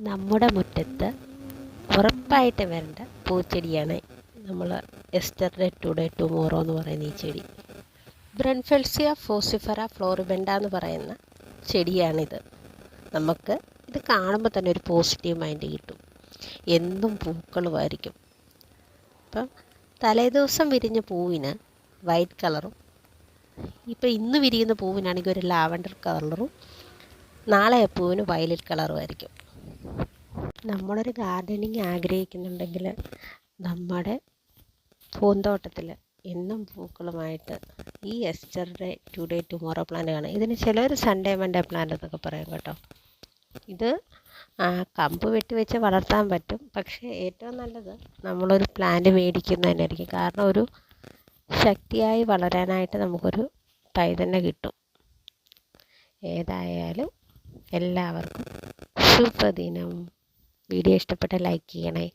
നമ്മുടെ മുറ്റത്ത് ഉറപ്പായിട്ട് വരേണ്ട പൂച്ചെടിയാണ് നമ്മൾ യെസ്റ്റർഡേ ടുഡേ ടുമോറോ എന്ന് പറയുന്ന ഈ ചെടി. ബ്രൻഫെൽസിയ ഫോസിഫറ ഫ്ലോറിബെൻഡ എന്ന് പറയുന്ന ചെടിയാണിത്. നമുക്ക് ഇത് കാണുമ്പോൾ തന്നെ ഒരു പോസിറ്റീവ് മൈൻഡ് കിട്ടും. എന്നും പൂക്കളുമായിരിക്കും. അപ്പം തലേദിവസം വിരിഞ്ഞ പൂവിന് വൈറ്റ് കളറും, ഇപ്പോൾ ഇന്ന് വിരിയുന്ന പൂവിനാണെങ്കിൽ ഒരു ലാവൻഡർ കളറും, നാളെ പൂവിന് വയലറ്റ് കളറും ആയിരിക്കും. നമ്മളൊരു ഗാർഡനിങ് ആഗ്രഹിക്കുന്നുണ്ടെങ്കിൽ നമ്മുടെ പൂന്തോട്ടത്തിൽ എന്നും പൂക്കളുമായിട്ട് ഈ യെസ്റ്റർഡേ ടുഡേ ടുമോറോ പ്ലാന്റ് കാണാം. ഇതിന് ചിലർ സൺഡേ മൺഡേ പ്ലാന്റ് എന്നൊക്കെ പറയും കേട്ടോ. ഇത് കമ്പ് വെട്ടി വെച്ച് വളർത്താൻ പറ്റും, പക്ഷേ ഏറ്റവും നല്ലത് നമ്മളൊരു പ്ലാന്റ് മേടിക്കുന്നതന്നെയായിരിക്കും. കാരണം ഒരു ശക്തിയായി വളരാനായിട്ട് നമുക്കൊരു തൈ തന്നെ കിട്ടും. ഏതായാലും എല്ലാവർക്കും ശുഭദിനം. വീഡിയോ ഇഷ്ടപ്പെട്ട ലൈക്ക് ചെയ്യണേ.